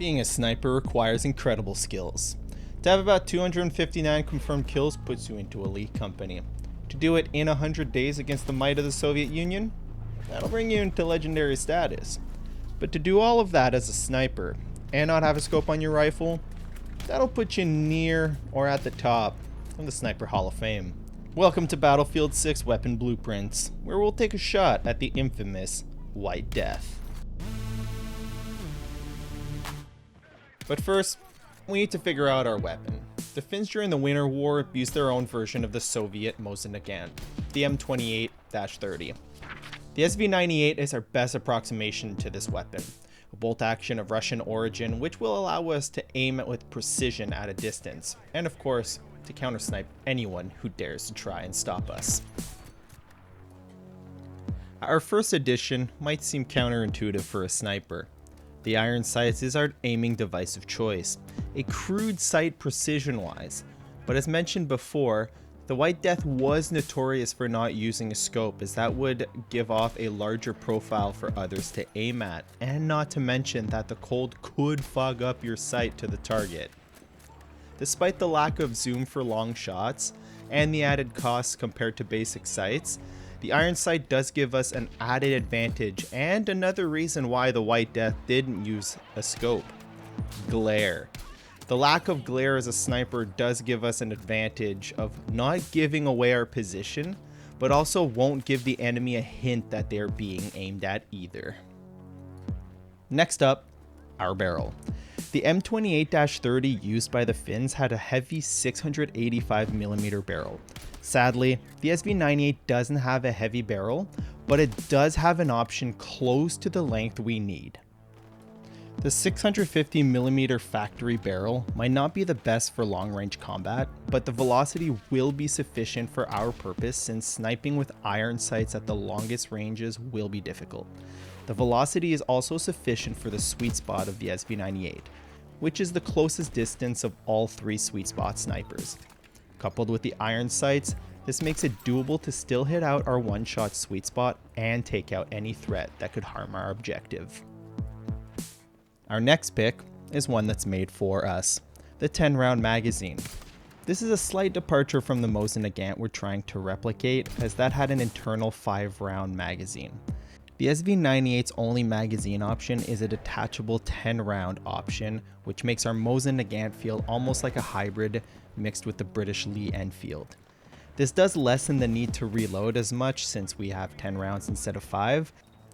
Being a sniper requires incredible skills. To have about 259 confirmed kills puts you into elite company. To do it in 100 days against the might of the Soviet Union, that'll bring you into legendary status. But to do all of that as a sniper and not have a scope on your rifle, that'll put you near or at the top of the Sniper Hall of Fame. Welcome to Battlefield 6 Weapon Blueprints, where we'll take a shot at the infamous White Death. But first, we need to figure out our weapon. The Finns during the Winter War used their own version of the Soviet Mosin Nagant, the M28-30. The SV98 is our best approximation to this weapon, a bolt action of Russian origin which will allow us to aim it with precision at a distance, and of course, to counter-snipe anyone who dares to try and stop us. Our first edition might seem counterintuitive for a sniper. The iron sights is our aiming device of choice, a crude sight precision-wise, but as mentioned before, the White Death was notorious for not using a scope, as that would give off a larger profile for others to aim at, and not to mention that the cold could fog up your sight to the target. Despite the lack of zoom for long shots, and the added costs compared to basic sights, the iron sight does give us an added advantage, and another reason why the White Death didn't use a scope: glare. The lack of glare as a sniper does give us an advantage of not giving away our position, but also won't give the enemy a hint that they're being aimed at either. Next up, our barrel. The M28-30 used by the Finns had a heavy 685mm barrel. Sadly, the SV98 doesn't have a heavy barrel, but it does have an option close to the length we need. The 650mm factory barrel might not be the best for long-range combat, but the velocity will be sufficient for our purpose since sniping with iron sights at the longest ranges will be difficult. The velocity is also sufficient for the sweet spot of the SV98, which is the closest distance of all three sweet spot snipers. Coupled with the iron sights, this makes it doable to still hit out our one-shot sweet spot and take out any threat that could harm our objective. Our next pick is one that's made for us, the 10-round magazine. This is a slight departure from the Mosin Nagant we're trying to replicate, as that had an internal 5-round magazine. The SV98's only magazine option is a detachable 10-round option, which makes our Mosin Nagant feel almost like a hybrid mixed with the British Lee Enfield. This does lessen the need to reload as much since we have 10 rounds instead of 5,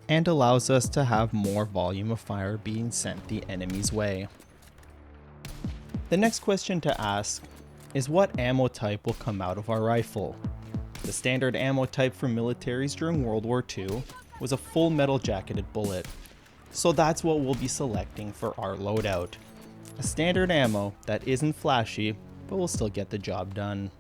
and allows us to have more volume of fire being sent the enemy's way. The next question to ask is what ammo type will come out of our rifle. The standard ammo type for militaries during World War II was a full metal jacketed bullet, so that's what we'll be selecting for our loadout. A standard ammo that isn't flashy, but will still get the job done.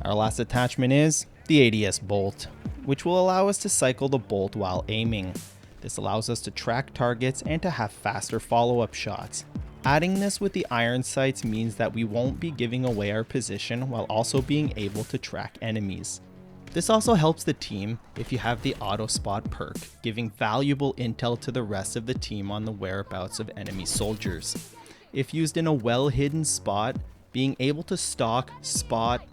Our last attachment is the ADS bolt, which will allow us to cycle the bolt while aiming. This allows us to track targets and to have faster follow-up shots. Adding this with the iron sights means that we won't be giving away our position while also being able to track enemies. This also helps the team if you have the auto spot perk, giving valuable intel to the rest of the team on the whereabouts of enemy soldiers. If used in a well-hidden spot, being able to stalk, spot,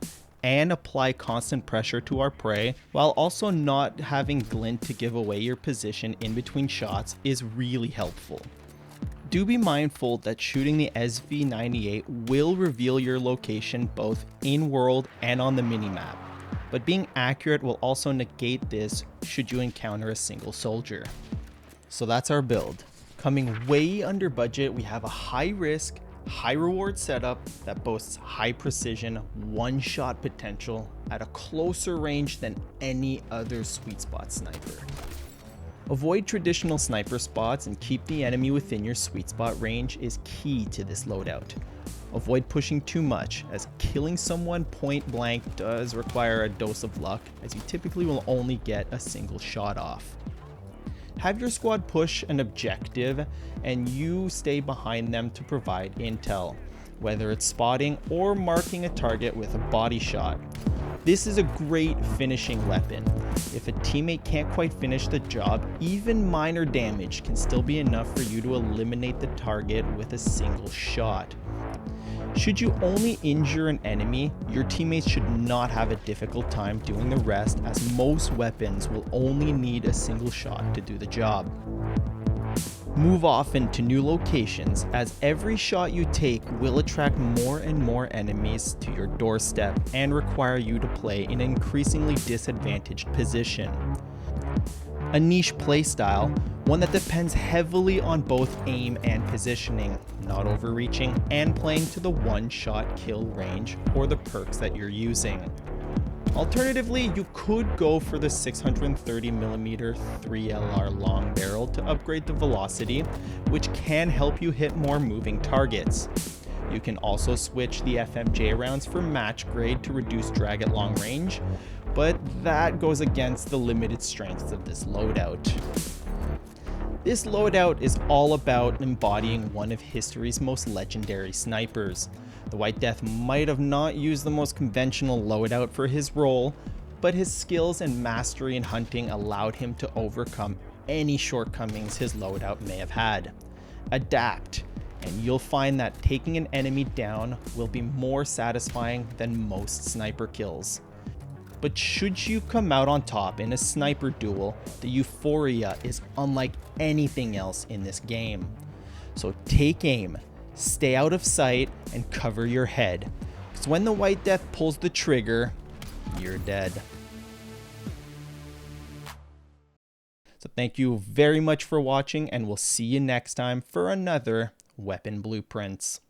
and apply constant pressure to our prey while also not having glint to give away your position in between shots is really helpful. Do be mindful that shooting the SV98 will reveal your location both in-world and on the minimap, but being accurate will also negate this should you encounter a single soldier. So that's our build. Coming way under budget, we have a high risk, high reward setup that boasts high precision, one-shot potential at a closer range than any other sweet spot sniper. Avoid traditional sniper spots and keep the enemy within your sweet spot range is key to this loadout. Avoid pushing too much, as killing someone point blank does require a dose of luck, as you typically will only get a single shot off. Have your squad push an objective and you stay behind them to provide intel, whether it's spotting or marking a target with a body shot. This is a great finishing weapon. If a teammate can't quite finish the job, even minor damage can still be enough for you to eliminate the target with a single shot. Should you only injure an enemy, your teammates should not have a difficult time doing the rest, as most weapons will only need a single shot to do the job. Move often to new locations, as every shot you take will attract more and more enemies to your doorstep and require you to play in an increasingly disadvantaged position. A niche playstyle, one that depends heavily on both aim and positioning, not overreaching, and playing to the one-shot kill range or the perks that you're using. Alternatively, you could go for the 630mm 3LR long barrel to upgrade the velocity, which can help you hit more moving targets. You can also switch the FMJ rounds for match grade to reduce drag at long range, but that goes against the limited strengths of this loadout. This loadout is all about embodying one of history's most legendary snipers. The White Death might have not used the most conventional loadout for his role, but his skills and mastery in hunting allowed him to overcome any shortcomings his loadout may have had. Adapt, and you'll find that taking an enemy down will be more satisfying than most sniper kills. But should you come out on top in a sniper duel, the euphoria is unlike anything else in this game. So take aim, stay out of sight, and cover your head, because when the White Death pulls the trigger, you're dead. So thank you very much for watching, and we'll see you next time for another Weapon Blueprints.